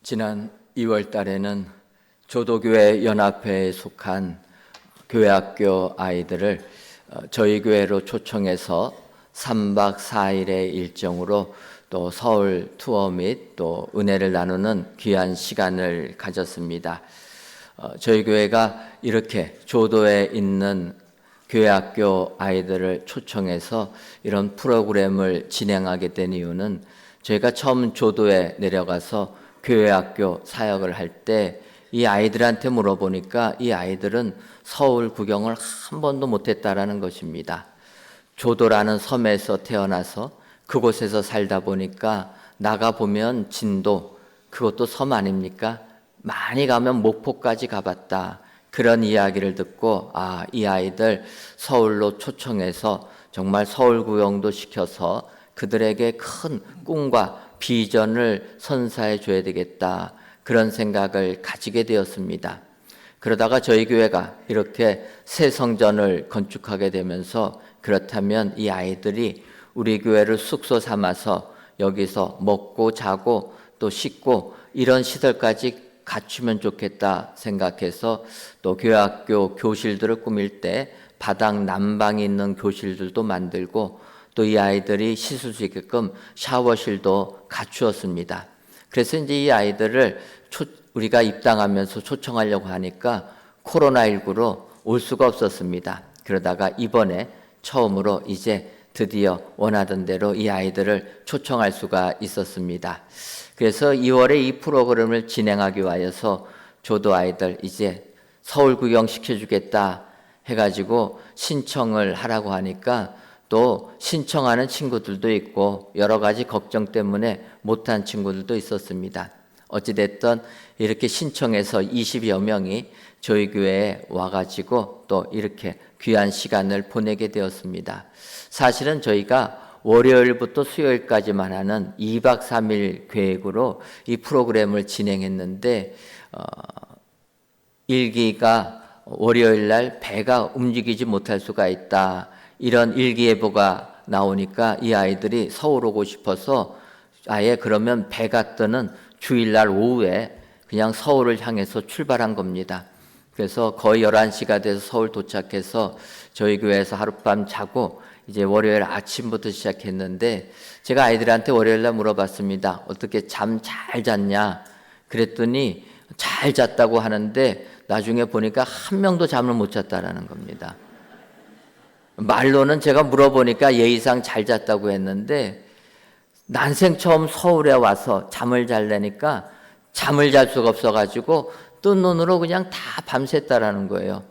지난 2월 달에는 조도교회 연합회에 속한 교회학교 아이들을 저희 교회로 초청해서 3박 4일의 일정으로 또 서울 투어 및 또 은혜를 나누는 귀한 시간을 가졌습니다. 저희 교회가 이렇게 조도에 있는 교회학교 아이들을 초청해서 이런 프로그램을 진행하게 된 이유는 저희가 처음 조도에 내려가서 교회학교 사역을 할 때 이 아이들한테 물어보니까 이 아이들은 서울 구경을 한 번도 못했다라는 것입니다. 조도라는 섬에서 태어나서 그곳에서 살다 보니까 나가보면 진도, 그것도 섬 아닙니까? 많이 가면 목포까지 가봤다. 그런 이야기를 듣고 이 아이들 서울로 초청해서 정말 서울 구경도 시켜서 그들에게 큰 꿈과 비전을 선사해 줘야 되겠다. 그런 생각을 가지게 되었습니다. 그러다가 저희 교회가 이렇게 새 성전을 건축하게 되면서 그렇다면 이 아이들이 우리 교회를 숙소 삼아서 여기서 먹고 자고 또 씻고 이런 시설까지 갖추면 좋겠다 생각해서 또 교회학교 교실들을 꾸밀 때 바닥 난방이 있는 교실들도 만들고 또 이 아이들이 씻을 수 있게끔 샤워실도 갖추었습니다. 그래서 이제 이 아이들을 우리가 입당하면서 초청하려고 하니까 코로나19로 올 수가 없었습니다. 그러다가 이번에 처음으로 이제 드디어 원하던 대로 이 아이들을 초청할 수가 있었습니다. 그래서 2월에 이 프로그램을 진행하기 위해서 조도 아이들 이제 서울 구경 시켜주겠다 해가지고 신청을 하라고 하니까 또 신청하는 친구들도 있고 여러 가지 걱정 때문에 못한 친구들도 있었습니다. 어찌됐든 이렇게 신청해서 20여 명이 저희 교회에 와가지고 또 이렇게 귀한 시간을 보내게 되었습니다. 사실은 저희가 월요일부터 수요일까지만 하는 2박 3일 계획으로 이 프로그램을 진행했는데 일기가 월요일 날 배가 움직이지 못할 수가 있다. 이런 일기예보가 나오니까 이 아이들이 서울 오고 싶어서 아예 그러면 배가 뜨는 주일날 오후에 그냥 서울을 향해서 출발한 겁니다. 그래서 거의 11시가 돼서 서울 도착해서 저희 교회에서 하룻밤 자고 이제 월요일 아침부터 시작했는데 제가 아이들한테 월요일날 물어봤습니다. 어떻게 잠 잘 잤냐? 그랬더니 잘 잤다고 하는데 나중에 보니까 한 명도 잠을 못 잤다라는 겁니다. 말로는 제가 물어보니까 예의상 잘 잤다고 했는데 난생 처음 서울에 와서 잠을 자려니까 잠을 잘 수가 없어가지고 뜬 눈으로 그냥 다 밤샜다라는 거예요.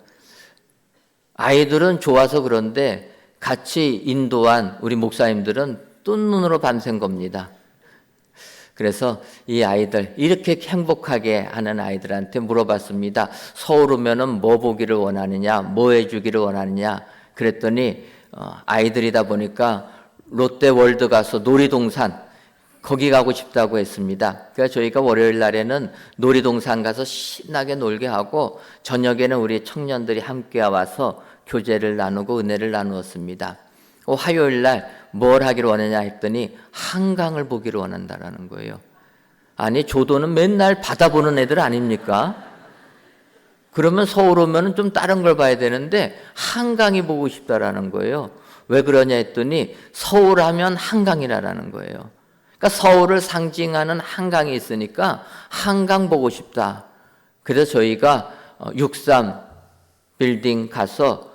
아이들은 좋아서 그런데 같이 인도한 우리 목사님들은 뜬 눈으로 밤샌 겁니다. 그래서 이 아이들 이렇게 행복하게 하는 아이들한테 물어봤습니다. 서울 오면은 뭐 보기를 원하느냐, 뭐 해주기를 원하느냐. 그랬더니 아이들이다 보니까 롯데월드 가서 놀이동산 거기 가고 싶다고 했습니다. 그래서 저희가 월요일 날에는 놀이동산 가서 신나게 놀게 하고 저녁에는 우리 청년들이 함께 와서 교제를 나누고 은혜를 나누었습니다. 화요일 날 뭘 하기를 원하냐 했더니 한강을 보기를 원한다라는 거예요. 아니 조도는 맨날 바다 보는 애들 아닙니까? 그러면 서울 오면 좀 다른 걸 봐야 되는데 한강이 보고 싶다라는 거예요. 왜 그러냐 했더니 서울 하면 한강이라는 거예요. 그러니까 서울을 상징하는 한강이 있으니까 한강 보고 싶다. 그래서 저희가 63 빌딩 가서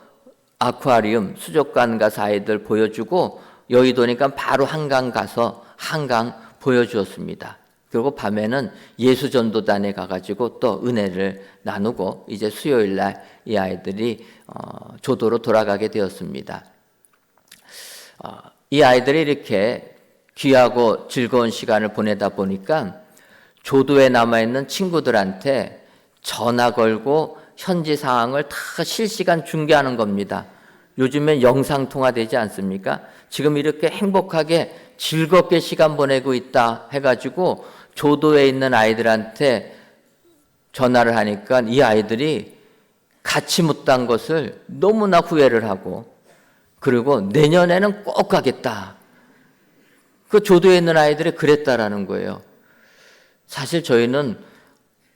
아쿠아리움 수족관 가서 아이들 보여주고 여의도니까 바로 한강 가서 한강 보여주었습니다. 그리고 밤에는 예수전도단에 가가지고 또 은혜를 나누고 이제 수요일 날 이 아이들이 조도로 돌아가게 되었습니다. 이 아이들이 이렇게 귀하고 즐거운 시간을 보내다 보니까 조도에 남아있는 친구들한테 전화 걸고 현지 상황을 다 실시간 중계하는 겁니다. 요즘엔 영상통화 되지 않습니까? 지금 이렇게 행복하게 즐겁게 시간 보내고 있다 해가지고 조도에 있는 아이들한테 전화를 하니까 이 아이들이 같이 못한 것을 너무나 후회를 하고 그리고 내년에는 꼭 가겠다. 그 조도에 있는 아이들이 그랬다라는 거예요. 사실 저희는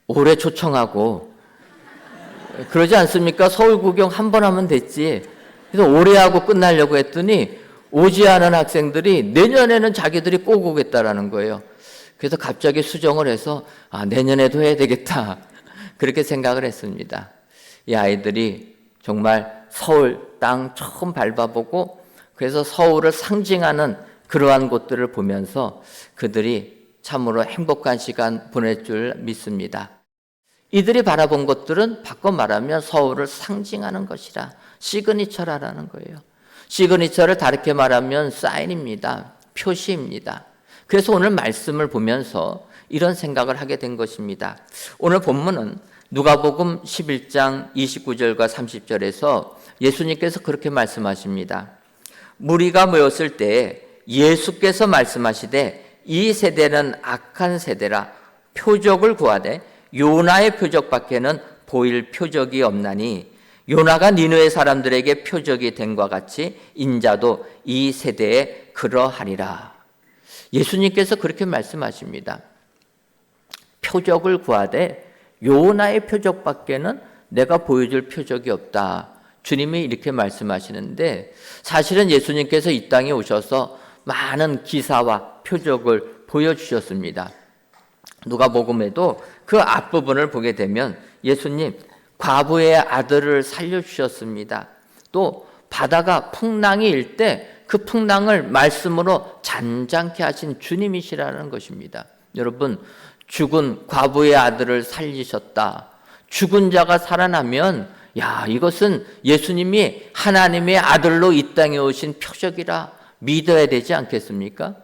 오래 초청하고 그러지 않습니까? 서울 구경 한 번 하면 됐지. 그래서 오래 하고 끝나려고 했더니 오지 않은 학생들이 내년에는 자기들이 꼭 오겠다라는 거예요. 그래서 갑자기 수정을 해서 내년에도 해야 되겠다. 그렇게 생각을 했습니다. 이 아이들이 정말 서울 땅 처음 밟아보고 그래서 서울을 상징하는 그러한 곳들을 보면서 그들이 참으로 행복한 시간 보낼 줄 믿습니다. 이들이 바라본 것들은 바꿔 말하면 서울을 상징하는 것이라 시그니처라는 거예요. 시그니처를 다르게 말하면 사인입니다. 표시입니다. 그래서 오늘 말씀을 보면서 이런 생각을 하게 된 것입니다. 오늘 본문은 누가복음 11장 29절과 30절에서 예수님께서 그렇게 말씀하십니다. 무리가 모였을 때 예수께서 말씀하시되 이 세대는 악한 세대라 표적을 구하되 요나의 표적밖에는 보일 표적이 없나니 요나가 니느웨 사람들에게 표적이 된 것 같이 인자도 이 세대에 그러하리라. 예수님께서 그렇게 말씀하십니다. 표적을 구하되 요나의 표적밖에는 내가 보여줄 표적이 없다. 주님이 이렇게 말씀하시는데 사실은 예수님께서 이 땅에 오셔서 많은 기사와 표적을 보여주셨습니다. 누가복음에도 그 앞부분을 보게 되면 예수님 과부의 아들을 살려주셨습니다. 또 바다가 풍랑이 일 때 그 풍랑을 말씀으로 잔잔케 하신 주님이시라는 것입니다. 여러분, 죽은 과부의 아들을 살리셨다. 죽은 자가 살아나면 이것은 예수님이 하나님의 아들로 이 땅에 오신 표적이라 믿어야 되지 않겠습니까?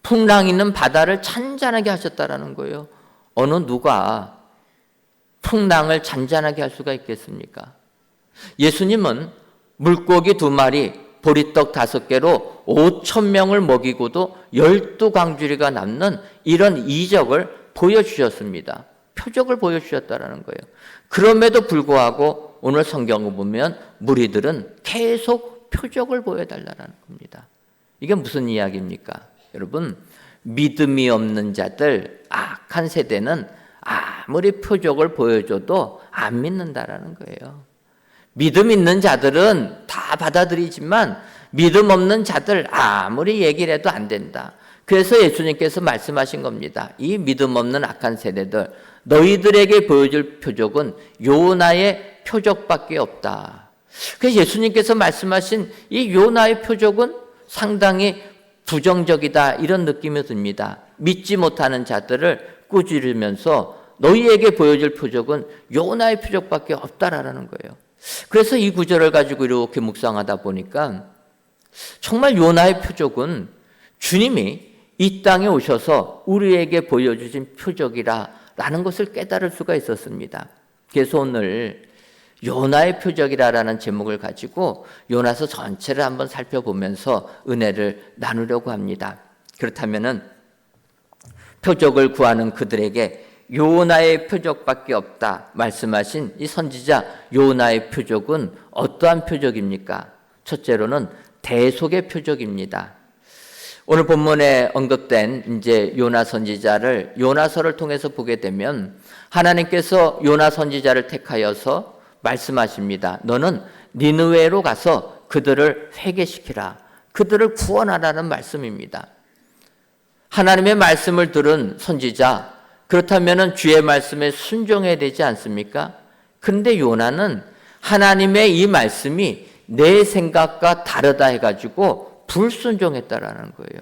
풍랑 있는 바다를 잔잔하게 하셨다라는 거예요. 어느 누가 풍랑을 잔잔하게 할 수가 있겠습니까? 예수님은 물고기 2마리, 보리떡 5개로 5,000명을 먹이고도 12광주리가 남는 이런 이적을 보여주셨습니다. 표적을 보여주셨다는 거예요. 그럼에도 불구하고 오늘 성경을 보면 무리들은 계속 표적을 보여달라는 겁니다. 이게 무슨 이야기입니까? 여러분, 믿음이 없는 자들, 악한 세대는 아무리 표적을 보여줘도 안 믿는다라는 거예요. 믿음 있는 자들은 다 받아들이지만 믿음 없는 자들 아무리 얘기를 해도 안 된다. 그래서 예수님께서 말씀하신 겁니다. 이 믿음 없는 악한 세대들, 너희들에게 보여줄 표적은 요나의 표적밖에 없다. 그래서 예수님께서 말씀하신 이 요나의 표적은 상당히 부정적이다 이런 느낌이 듭니다. 믿지 못하는 자들을 꾸짖으면서 너희에게 보여줄 표적은 요나의 표적밖에 없다라는 거예요. 그래서 이 구절을 가지고 이렇게 묵상하다 보니까 정말 요나의 표적은 주님이 이 땅에 오셔서 우리에게 보여주신 표적이라는 것을 깨달을 수가 있었습니다. 그래서 오늘 요나의 표적이라는 제목을 가지고 요나서 전체를 한번 살펴보면서 은혜를 나누려고 합니다. 그렇다면은 표적을 구하는 그들에게 요나의 표적밖에 없다 말씀하신 이 선지자 요나의 표적은 어떠한 표적입니까? 첫째로는 대속의 표적입니다. 오늘 본문에 언급된 이제 요나 선지자를 요나서를 통해서 보게 되면 하나님께서 요나 선지자를 택하여서 말씀하십니다. 너는 니느웨로 가서 그들을 회개시키라. 그들을 구원하라는 말씀입니다. 하나님의 말씀을 들은 선지자, 그렇다면 주의 말씀에 순종해야 되지 않습니까? 그런데 요나는 하나님의 이 말씀이 내 생각과 다르다 해가지고 불순종했다라는 거예요.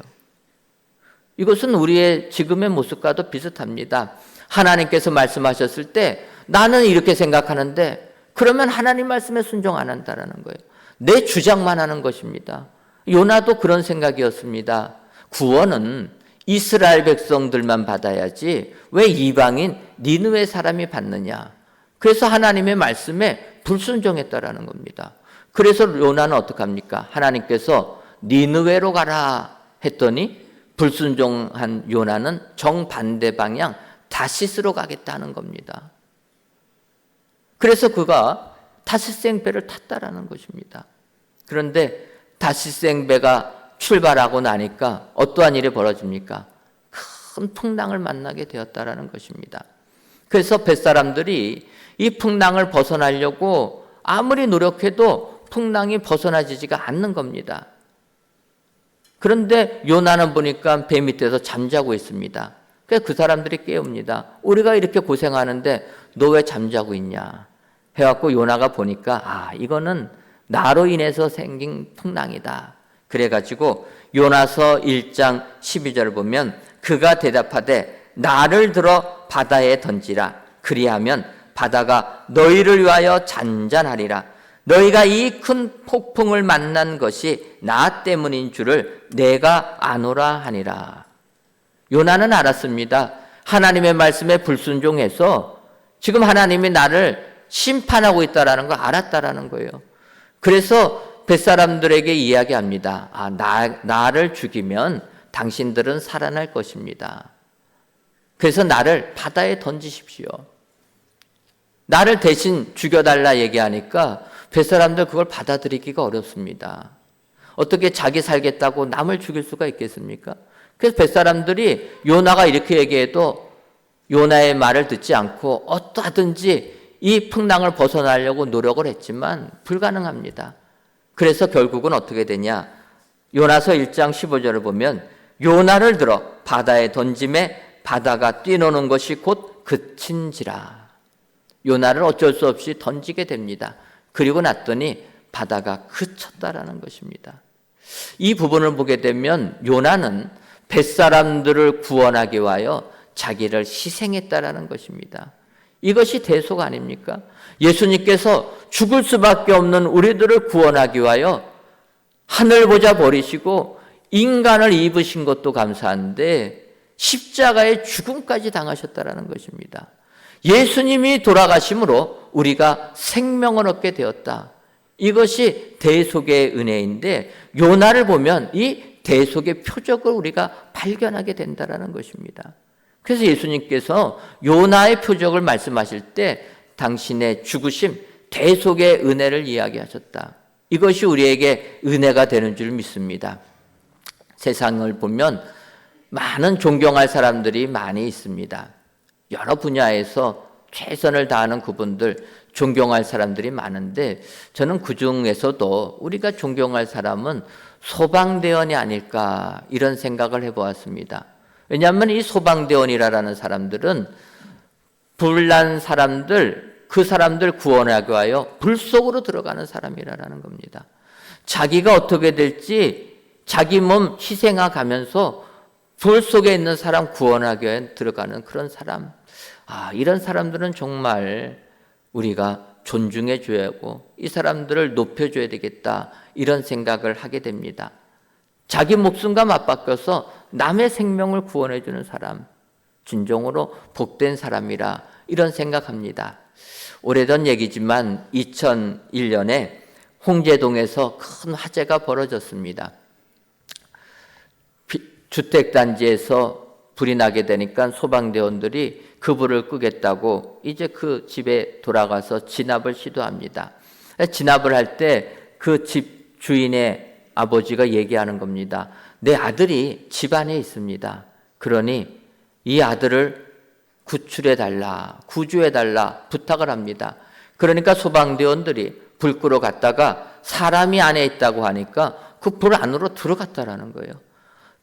이것은 우리의 지금의 모습과도 비슷합니다. 하나님께서 말씀하셨을 때 나는 이렇게 생각하는데 그러면 하나님 말씀에 순종 안 한다라는 거예요. 내 주장만 하는 것입니다. 요나도 그런 생각이었습니다. 구원은 이스라엘 백성들만 받아야지 왜 이방인 니느웨 사람이 받느냐. 그래서 하나님의 말씀에 불순종했다라는 겁니다. 그래서 요나는 어떡합니까? 하나님께서 니느웨로 가라 했더니 불순종한 요나는 정반대 방향 다시스로 가겠다는 겁니다. 그래서 그가 다시스 배를 탔다라는 것입니다. 그런데 다시스 배가 출발하고 나니까 어떠한 일이 벌어집니까? 큰 풍랑을 만나게 되었다라는 것입니다. 그래서 벳사람들이 이 풍랑을 벗어나려고 아무리 노력해도 풍랑이 벗어나지가 않는 겁니다. 그런데 요나는 보니까 배 밑에서 잠자고 있습니다. 그래서 그 사람들이 깨웁니다. 우리가 이렇게 고생하는데 너 왜 잠자고 있냐 해갖고 요나가 보니까 이거는 나로 인해서 생긴 풍랑이다. 그래가지고 요나서 1장 12절을 보면 그가 대답하되 나를 들어 바다에 던지라. 그리하면 바다가 너희를 위하여 잔잔하리라. 너희가 이 큰 폭풍을 만난 것이 나 때문인 줄을 내가 아노라 하니라. 요나는 알았습니다. 하나님의 말씀에 불순종해서 지금 하나님이 나를 심판하고 있다라는 걸 알았다라는 거예요. 그래서 벳사람들에게 이야기합니다. 나를 죽이면 당신들은 살아날 것입니다. 그래서 나를 바다에 던지십시오. 나를 대신 죽여달라 얘기하니까 벳사람들 그걸 받아들이기가 어렵습니다. 어떻게 자기 살겠다고 남을 죽일 수가 있겠습니까? 그래서 벳사람들이 요나가 이렇게 얘기해도 요나의 말을 듣지 않고 어떠하든지 이 풍랑을 벗어나려고 노력을 했지만 불가능합니다. 그래서 결국은 어떻게 되냐? 요나서 1장 15절을 보면 요나를 들어 바다에 던짐에 바다가 뛰노는 것이 곧 그친지라. 요나를 어쩔 수 없이 던지게 됩니다. 그리고 났더니 바다가 그쳤다라는 것입니다. 이 부분을 보게 되면 요나는 벳사람들을 구원하기 위하여 자기를 희생했다라는 것입니다. 이것이 대속 아닙니까? 예수님께서 죽을 수밖에 없는 우리들을 구원하기 위하여 하늘 보좌 버리시고 인간을 입으신 것도 감사한데 십자가의 죽음까지 당하셨다라는 것입니다. 예수님이 돌아가심으로 우리가 생명을 얻게 되었다. 이것이 대속의 은혜인데 요나를 보면 이 대속의 표적을 우리가 발견하게 된다라는 것입니다. 그래서 예수님께서 요나의 표적을 말씀하실 때 당신의 죽으심, 대속의 은혜를 이야기하셨다. 이것이 우리에게 은혜가 되는 줄 믿습니다. 세상을 보면 많은 존경할 사람들이 많이 있습니다. 여러 분야에서 최선을 다하는 그분들, 존경할 사람들이 많은데 저는 그 중에서도 우리가 존경할 사람은 소방대원이 아닐까 이런 생각을 해보았습니다. 왜냐하면 이 소방대원이라는 사람들은 불난 사람들, 그 사람들 구원하기 위하여 불 속으로 들어가는 사람이라는 겁니다. 자기가 어떻게 될지 자기 몸 희생해 가면서 불 속에 있는 사람 구원하기 위해 들어가는 그런 사람. 이런 사람들은 정말 우리가 존중해 줘야 하고 이 사람들을 높여줘야 되겠다 이런 생각을 하게 됩니다. 자기 목숨과 맞바꿔서 남의 생명을 구원해 주는 사람, 진정으로 복된 사람이라 이런 생각합니다. 오래전 얘기지만 2001년에 홍제동에서 큰 화재가 벌어졌습니다. 주택단지에서 불이 나게 되니까 소방대원들이 그 불을 끄겠다고 이제 그 집에 돌아가서 진압을 시도합니다. 진압을 할 때 그 집 주인의 아버지가 얘기하는 겁니다. 내 아들이 집 안에 있습니다. 그러니 이 아들을 구출해달라, 구조해달라 부탁을 합니다. 그러니까 소방대원들이 불 끄러 갔다가 사람이 안에 있다고 하니까 그 불 안으로 들어갔다라는 거예요.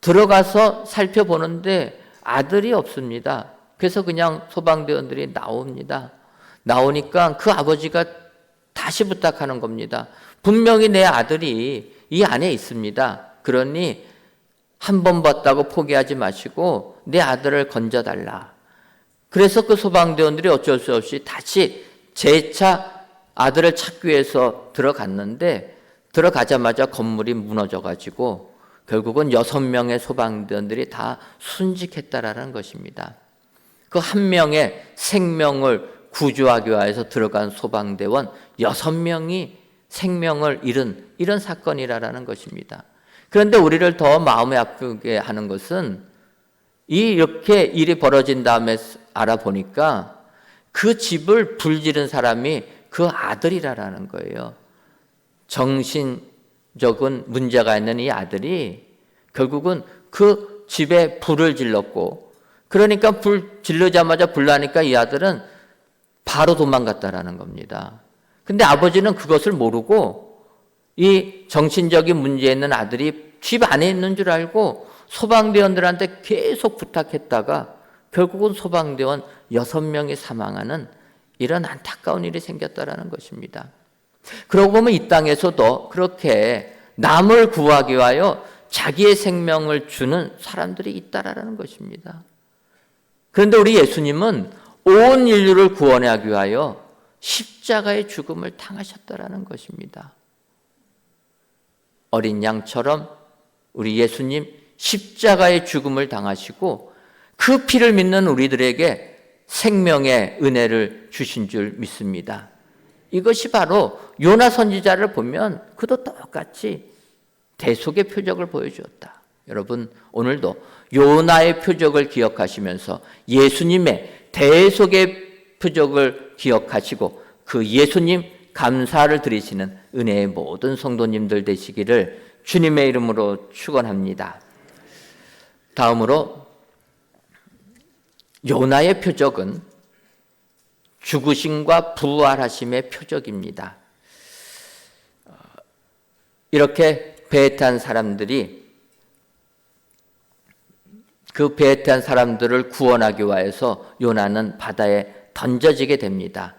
들어가서 살펴보는데 아들이 없습니다. 그래서 그냥 소방대원들이 나옵니다. 나오니까 그 아버지가 다시 부탁하는 겁니다. 분명히 내 아들이 이 안에 있습니다. 그러니 한 번 봤다고 포기하지 마시고 내 아들을 건져달라. 그래서 그 소방대원들이 어쩔 수 없이 다시 재차 아들을 찾기 위해서 들어갔는데 들어가자마자 건물이 무너져가지고 결국은 6명의 소방대원들이 다 순직했다라는 것입니다. 그 한 명의 생명을 구조하기 위해서 들어간 소방대원 6명이 생명을 잃은 이런 사건이라는 것입니다. 그런데 우리를 더 마음에 아프게 하는 것은 이렇게 일이 벌어진 다음에 알아보니까 그 집을 불지른 사람이 그 아들이라는 거예요. 정신적인 문제가 있는 이 아들이 결국은 그 집에 불을 질렀고 그러니까 불 지르자마자 불나니까 이 아들은 바로 도망갔다라는 겁니다. 근데 아버지는 그것을 모르고 이 정신적인 문제 있는 아들이 집 안에 있는 줄 알고 소방대원들한테 계속 부탁했다가 결국은 소방대원 6명이 사망하는 이런 안타까운 일이 생겼다라는 것입니다. 그러고 보면 이 땅에서도 그렇게 남을 구하기 위하여 자기의 생명을 주는 사람들이 있다라는 것입니다. 그런데 우리 예수님은 온 인류를 구원하기 위하여 십자가의 죽음을 당하셨다라는 것입니다. 어린 양처럼 우리 예수님 십자가의 죽음을 당하시고 그 피를 믿는 우리들에게 생명의 은혜를 주신 줄 믿습니다. 이것이 바로 요나 선지자를 보면 그도 똑같이 대속의 표적을 보여주었다. 여러분, 오늘도 요나의 표적을 기억하시면서 예수님의 대속의 표적을 기억하시고 그 예수님 감사를 드리시는 은혜의 모든 성도님들 되시기를 주님의 이름으로 축원합니다. 다음으로 요나의 표적은 죽으심과 부활하심의 표적입니다. 이렇게 배에 탄 사람들이 그 배에 탄 사람들을 구원하기 위해서 요나는 바다에 던져지게 됩니다.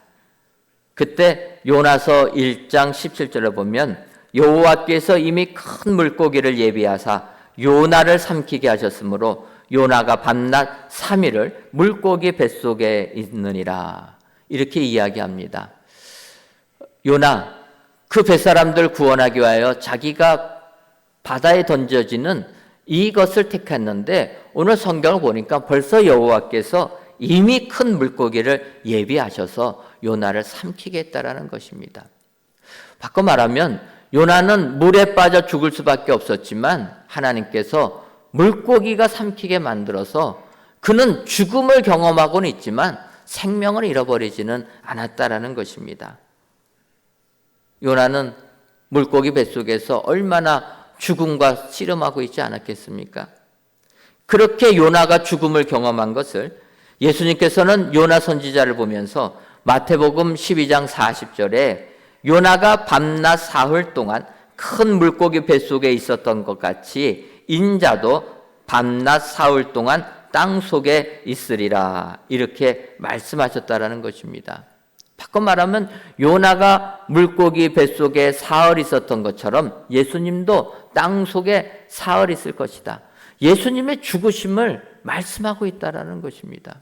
그때 요나서 1장 17절에 보면 여호와께서 이미 큰 물고기를 예비하사 요나를 삼키게 하셨으므로 요나가 밤낮 3일을 물고기 뱃속에 있느니라. 이렇게 이야기합니다. 요나 그 뱃사람들 구원하기 위하여 자기가 바다에 던져지는 이것을 택했는데 오늘 성경을 보니까 벌써 여호와께서 이미 큰 물고기를 예비하셔서 요나를 삼키게 했다라는 것입니다. 바꿔 말하면 요나는 물에 빠져 죽을 수밖에 없었지만 하나님께서 물고기가 삼키게 만들어서 그는 죽음을 경험하고는 있지만 생명을 잃어버리지는 않았다라는 것입니다. 요나는 물고기 뱃속에서 얼마나 죽음과 씨름하고 있지 않았겠습니까? 그렇게 요나가 죽음을 경험한 것을 예수님께서는 요나 선지자를 보면서 마태복음 12장 40절에 요나가 밤낮 사흘 동안 큰 물고기 뱃속에 있었던 것 같이 인자도 밤낮 사흘 동안 땅 속에 있으리라 이렇게 말씀하셨다라는 것입니다. 바꿔 말하면 요나가 물고기 뱃속에 사흘 있었던 것처럼 예수님도 땅 속에 사흘 있을 것이다. 예수님의 죽으심을 말씀하고 있다라는 것입니다.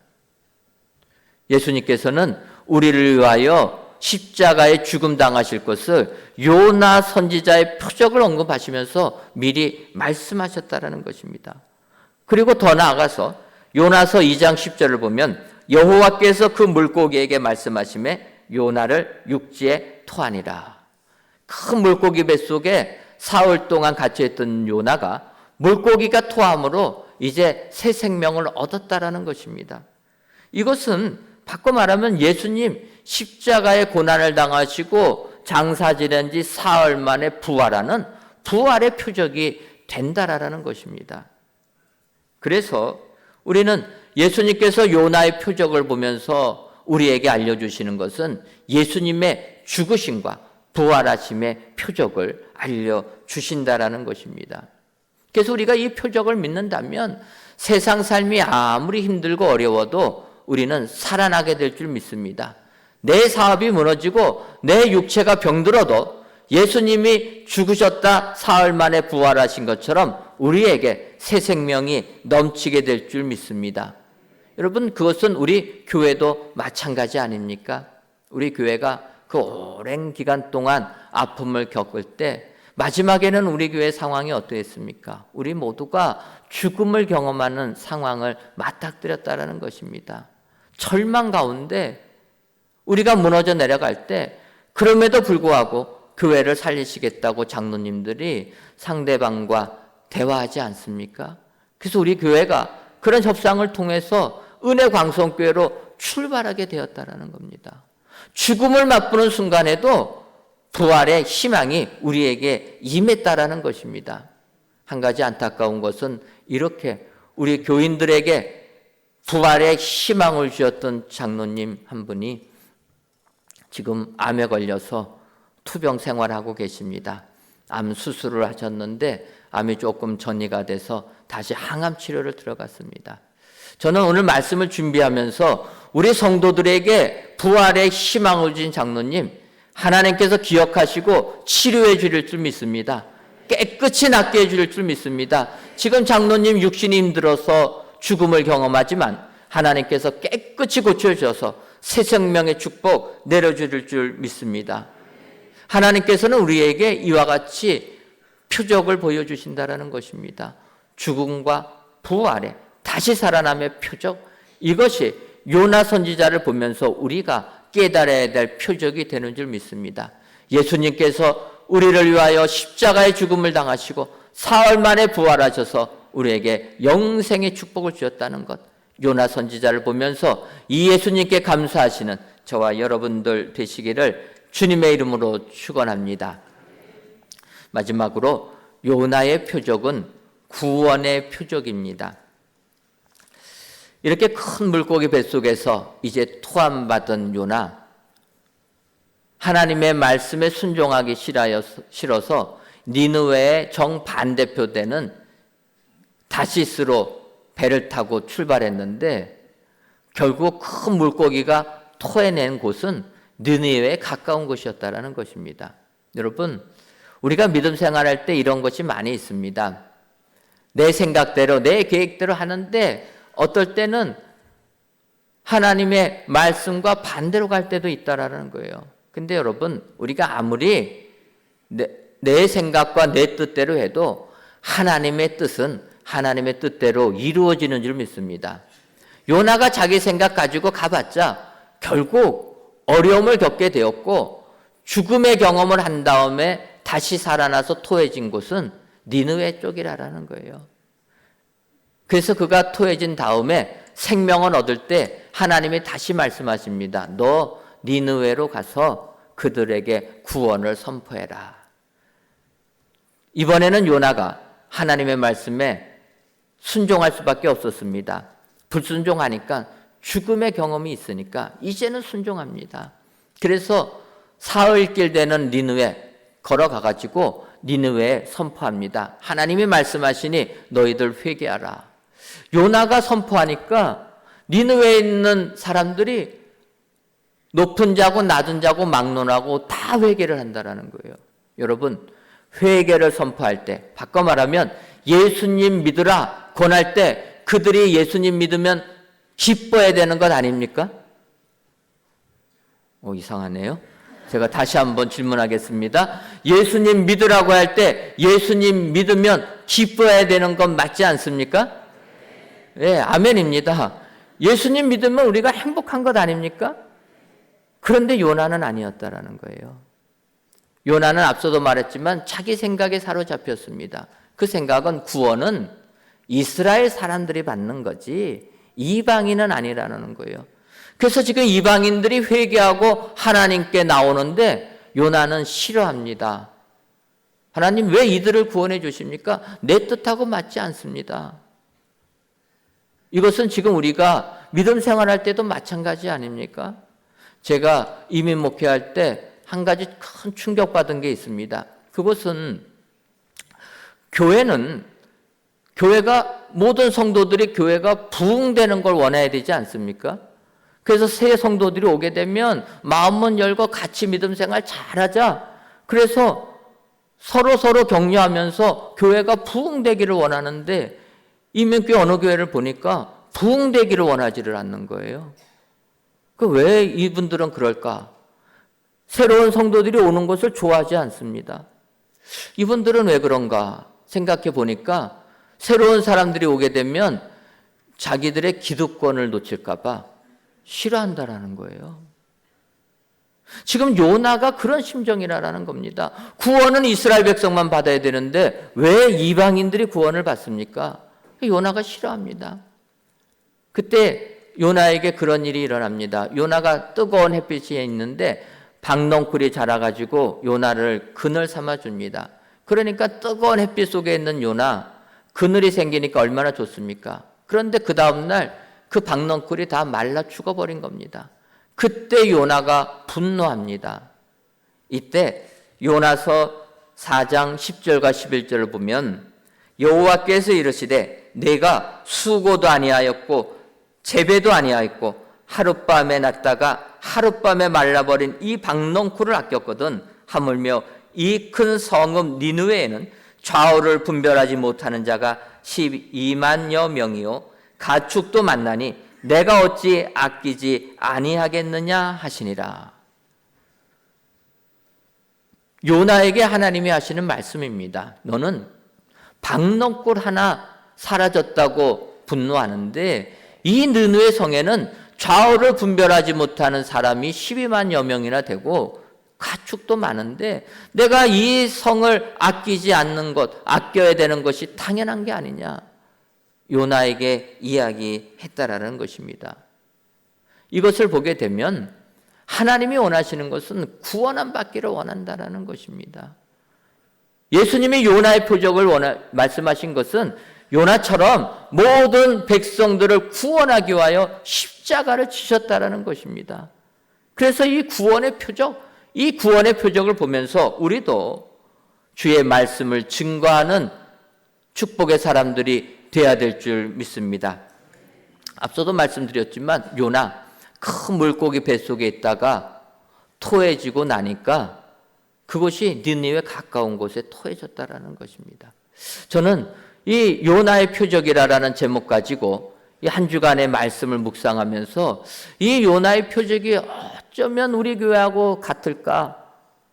예수님께서는 우리를 위하여 십자가에 죽음 당하실 것을 요나 선지자의 표적을 언급하시면서 미리 말씀하셨다라는 것입니다. 그리고 더 나아가서 요나서 2장 10절을 보면 여호와께서 그 물고기에게 말씀하시매 요나를 육지에 토하니라. 큰 물고기 뱃속에 사흘 동안 갇혀있던 요나가 물고기가 토함으로 이제 새 생명을 얻었다라는 것입니다. 이것은 바꿔 말하면 예수님 십자가의 고난을 당하시고 장사 지낸 지 사흘 만에 부활하는 부활의 표적이 된다라는 것입니다. 그래서 우리는 예수님께서 요나의 표적을 보면서 우리에게 알려주시는 것은 예수님의 죽으심과 부활하심의 표적을 알려주신다라는 것입니다. 그래서 우리가 이 표적을 믿는다면 세상 삶이 아무리 힘들고 어려워도 우리는 살아나게 될 줄 믿습니다. 내 사업이 무너지고 내 육체가 병들어도 예수님이 죽으셨다 사흘 만에 부활하신 것처럼 우리에게 새 생명이 넘치게 될 줄 믿습니다. 여러분, 그것은 우리 교회도 마찬가지 아닙니까? 우리 교회가 그 오랜 기간 동안 아픔을 겪을 때 마지막에는 우리 교회 상황이 어떠했습니까? 우리 모두가 죽음을 경험하는 상황을 맞닥뜨렸다는 것입니다. 절망 가운데 우리가 무너져 내려갈 때 그럼에도 불구하고 교회를 살리시겠다고 장로님들이 상대방과 대화하지 않습니까? 그래서 우리 교회가 그런 협상을 통해서 은혜광성교회로 출발하게 되었다는 겁니다. 죽음을 맛보는 순간에도 부활의 희망이 우리에게 임했다라는 것입니다. 한 가지 안타까운 것은 이렇게 우리 교인들에게 부활의 희망을 주었던 장로님 한 분이 지금 암에 걸려서 투병 생활하고 계십니다. 암 수술을 하셨는데 암이 조금 전이가 돼서 다시 항암 치료를 들어갔습니다. 저는 오늘 말씀을 준비하면서 우리 성도들에게 부활의 희망을 주신 장로님, 하나님께서 기억하시고 치료해 주실 줄 믿습니다. 깨끗이 낫게 해 주실 줄 믿습니다. 지금 장로님 육신이 힘들어서 죽음을 경험하지만 하나님께서 깨끗이 고쳐주셔서 새 생명의 축복 내려주실 줄 믿습니다. 하나님께서는 우리에게 이와 같이 표적을 보여주신다라는 것입니다. 죽음과 부활의 다시 살아남의 표적, 이것이 요나 선지자를 보면서 우리가 깨달아야 될 표적이 되는 줄 믿습니다. 예수님께서 우리를 위하여 십자가의 죽음을 당하시고 사흘 만에 부활하셔서 우리에게 영생의 축복을 주셨다는 것, 요나 선지자를 보면서 이 예수님께 감사하시는 저와 여러분들 되시기를 주님의 이름으로 축원합니다. 마지막으로 요나의 표적은 구원의 표적입니다. 이렇게 큰 물고기 뱃속에서 이제 토함받은 요나, 하나님의 말씀에 순종하기 싫어서 니느웨의 정반대표 되는 다시스로 배를 타고 출발했는데 결국 큰 물고기가 토해낸 곳은 니느웨에 가까운 곳이었다는 것입니다. 여러분, 우리가 믿음 생활할 때 이런 것이 많이 있습니다. 내 생각대로 내 계획대로 하는데 어떨 때는 하나님의 말씀과 반대로 갈 때도 있다라는 거예요. 근데 여러분, 우리가 아무리 내 생각과 내 뜻대로 해도 하나님의 뜻은 하나님의 뜻대로 이루어지는 줄 믿습니다. 요나가 자기 생각 가지고 가봤자 결국 어려움을 겪게 되었고 죽음의 경험을 한 다음에 다시 살아나서 토해진 곳은 니느웨 쪽이라는 거예요. 그래서 그가 토해진 다음에 생명을 얻을 때 하나님이 다시 말씀하십니다. 너 니느웨로 가서 그들에게 구원을 선포해라. 이번에는 요나가 하나님의 말씀에 순종할 수밖에 없었습니다. 불순종하니까 죽음의 경험이 있으니까 이제는 순종합니다. 그래서 사흘길 되는 니느웨 걸어가가지고 니느웨에 선포합니다. 하나님이 말씀하시니 너희들 회개하라. 요나가 선포하니까 니느웨에 있는 사람들이 높은 자고 낮은 자고 막론하고 다 회개를 한다는 거예요. 여러분, 회개를 선포할 때, 바꿔 말하면 예수님 믿으라 권할 때 그들이 예수님 믿으면 기뻐해야 되는 것 아닙니까? 이상하네요. 제가 다시 한번 질문하겠습니다. 예수님 믿으라고 할 때 예수님 믿으면 기뻐해야 되는 건 맞지 않습니까? 네, 아멘입니다. 예수님 믿으면 우리가 행복한 것 아닙니까? 그런데 요나는 아니었다라는 거예요. 요나는 앞서도 말했지만 자기 생각에 사로잡혔습니다. 그 생각은 구원은 이스라엘 사람들이 받는 거지 이방인은 아니라는 거예요. 그래서 지금 이방인들이 회개하고 하나님께 나오는데 요나는 싫어합니다. 하나님 왜 이들을 구원해 주십니까? 내 뜻하고 맞지 않습니다. 이것은 지금 우리가 믿음 생활할 때도 마찬가지 아닙니까? 제가 이민 목회할 때 한 가지 큰 충격받은 게 있습니다. 그것은 교회가 모든 성도들이 교회가 부흥되는 걸 원해야 되지 않습니까? 그래서 새 성도들이 오게 되면 마음문 열고 같이 믿음 생활 잘하자. 그래서 서로 격려하면서 교회가 부흥되기를 원하는데 이민교회 어느 교회를 보니까 부흥되기를 원하지를 않는 거예요. 왜 이분들은 그럴까? 새로운 성도들이 오는 것을 좋아하지 않습니다. 이분들은 왜 그런가 생각해 보니까 새로운 사람들이 오게 되면 자기들의 기득권을 놓칠까 봐 싫어한다라는 거예요. 지금 요나가 그런 심정이라는 겁니다. 구원은 이스라엘 백성만 받아야 되는데 왜 이방인들이 구원을 받습니까? 요나가 싫어합니다. 그때 요나에게 그런 일이 일어납니다. 요나가 뜨거운 햇빛에 있는데 박넝쿨이 자라가지고 요나를 그늘 삼아줍니다. 그러니까 뜨거운 햇빛 속에 있는 요나, 그늘이 생기니까 얼마나 좋습니까? 그런데 그 다음날 그 박넝쿨이 다 말라 죽어버린 겁니다. 그때 요나가 분노합니다. 이때 요나서 4장 10절과 11절을 보면 여호와께서 이르시되 내가 수고도 아니하였고 재배도 아니하였고 하룻밤에 났다가 하룻밤에 말라버린 이 박넝쿨을 아꼈거든 하물며 이 큰 성읍 니느웨에는 좌우를 분별하지 못하는 자가 12만여 명이요 가축도 많나니 내가 어찌 아끼지 아니하겠느냐 하시니라. 요나에게 하나님이 하시는 말씀입니다. 너는 박넝쿨 하나 사라졌다고 분노하는데 이 느느웨 성에는 좌우를 분별하지 못하는 사람이 12만여 명이나 되고 가축도 많은데 내가 이 성을 아끼지 않는 것, 아껴야 되는 것이 당연한 게 아니냐. 요나에게 이야기했다라는 것입니다. 이것을 보게 되면 하나님이 원하시는 것은 구원함 받기를 원한다라는 것입니다. 예수님이 요나의 표적을 말씀하신 것은 요나처럼 모든 백성들을 구원하기 위하여 십자가를 지셨다라는 것입니다. 그래서 이 구원의 표적을 보면서 우리도 주의 말씀을 증거하는 축복의 사람들이 되어야 될 줄 믿습니다. 앞서도 말씀드렸지만 요나 큰 물고기 뱃속에 있다가 토해지고 나니까 그것이 니느웨 가까운 곳에 토해졌다라는 것입니다. 저는 이 요나의 표적이라는 제목 가지고 이 한 주간의 말씀을 묵상하면서 이 요나의 표적이 어쩌면 우리 교회하고 같을까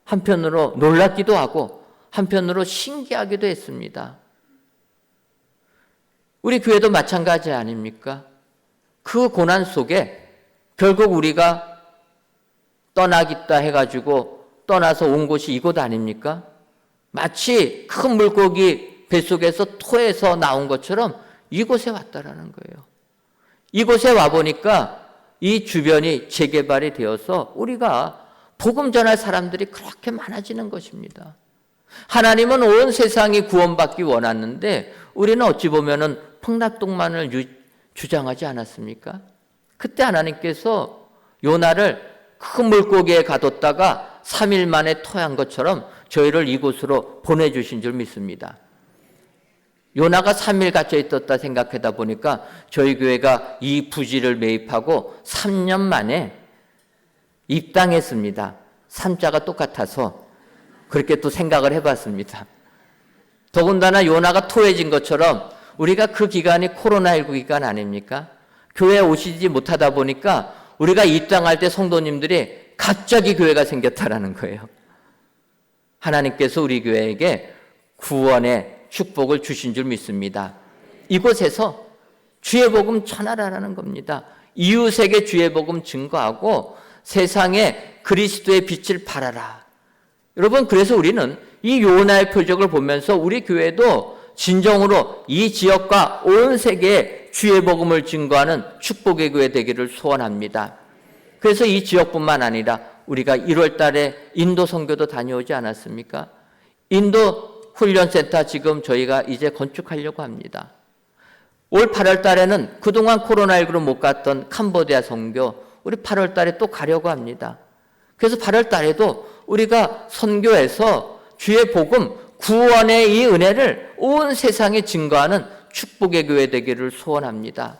한편으로 놀랍기도 하고 한편으로 신기하기도 했습니다. 우리 교회도 마찬가지 아닙니까? 그 고난 속에 결국 우리가 떠나겠다 해가지고 떠나서 온 곳이 이곳 아닙니까? 마치 큰 물고기 뱃속에서 토해서 나온 것처럼 이곳에 왔다라는 거예요. 이곳에 와보니까 이 주변이 재개발이 되어서 우리가 복음 전할 사람들이 그렇게 많아지는 것입니다. 하나님은 온 세상이 구원받기 원하는데 우리는 어찌 보면은 풍납동만을 주장하지 않았습니까? 그때 하나님께서 요나를 큰 물고기에 가뒀다가 3일 만에 토한 것처럼 저희를 이곳으로 보내주신 줄 믿습니다. 요나가 3일 갇혀 있었다 생각하다 보니까 저희 교회가 이 부지를 매입하고 3년 만에 입당했습니다. 3자가 똑같아서 그렇게 또 생각을 해봤습니다. 더군다나 요나가 토해진 것처럼 우리가 그 기간이 코로나19 기간 아닙니까? 교회에 오시지 못하다 보니까 우리가 입당할 때 성도님들이 갑자기 교회가 생겼다라는 거예요. 하나님께서 우리 교회에게 구원의 축복을 주신 줄 믿습니다. 이곳에서 주의 복음 전하라라는 겁니다. 이웃에게 주의 복음 증거하고 세상에 그리스도의 빛을 발하라. 여러분, 그래서 우리는 이 요나의 표적을 보면서 우리 교회도 진정으로 이 지역과 온 세계에 주의 복음을 증거하는 축복의 교회 되기를 소원합니다. 그래서 이 지역뿐만 아니라 우리가 1월 달에 인도 선교도 다녀오지 않았습니까? 인도 훈련센터 지금 저희가 이제 건축하려고 합니다. 올 8월 달에는 그동안 코로나19로 못 갔던 캄보디아 선교 우리 8월 달에 또 가려고 합니다. 그래서 8월 달에도 우리가 선교해서 주의 복음, 구원의 이 은혜를 온 세상에 증거하는 축복의 교회 되기를 소원합니다.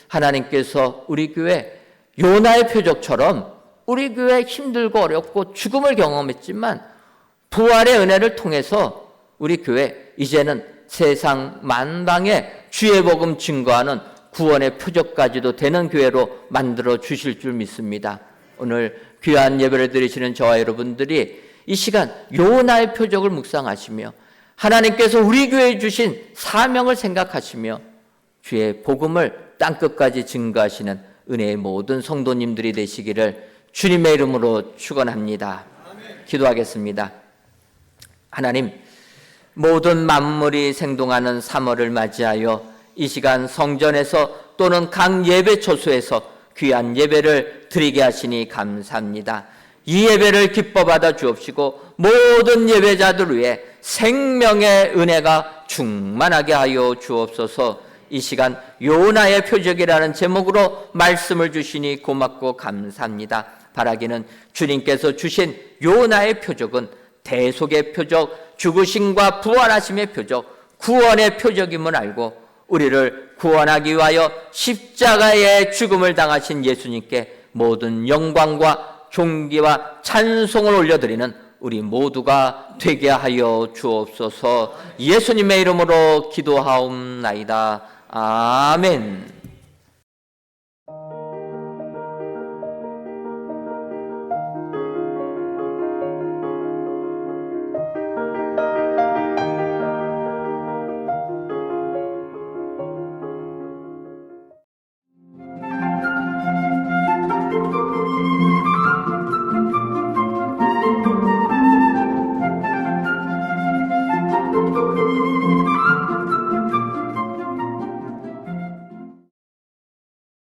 하나님께서 우리 교회 요나의 표적처럼 우리 교회 힘들고 어렵고 죽음을 경험했지만 부활의 은혜를 통해서 우리 교회 이제는 세상 만방에 주의 복음 증거하는 구원의 표적까지도 되는 교회로 만들어 주실 줄 믿습니다. 오늘 귀한 예배를 드리시는 저와 여러분들이 이 시간 요나의 표적을 묵상하시며 하나님께서 우리 교회에 주신 사명을 생각하시며 주의 복음을 땅끝까지 증거하시는 은혜의 모든 성도님들이 되시기를 주님의 이름으로 축원합니다. 기도하겠습니다. 하나님, 모든 만물이 생동하는 3월을 맞이하여 이 시간 성전에서 또는 각 예배 처소에서 귀한 예배를 드리게 하시니 감사합니다. 이 예배를 기뻐 받아 주옵시고 모든 예배자들 위해 생명의 은혜가 충만하게 하여 주옵소서. 이 시간 요나의 표적이라는 제목으로 말씀을 주시니 고맙고 감사합니다. 바라기는 주님께서 주신 요나의 표적은 대속의 표적, 죽으심과 부활하심의 표적, 구원의 표적임을 알고 우리를 구원하기 위하여 십자가의 죽음을 당하신 예수님께 모든 영광과 존귀와 찬송을 올려드리는 우리 모두가 되게 하여 주옵소서. 예수님의 이름으로 기도하옵나이다. 아멘.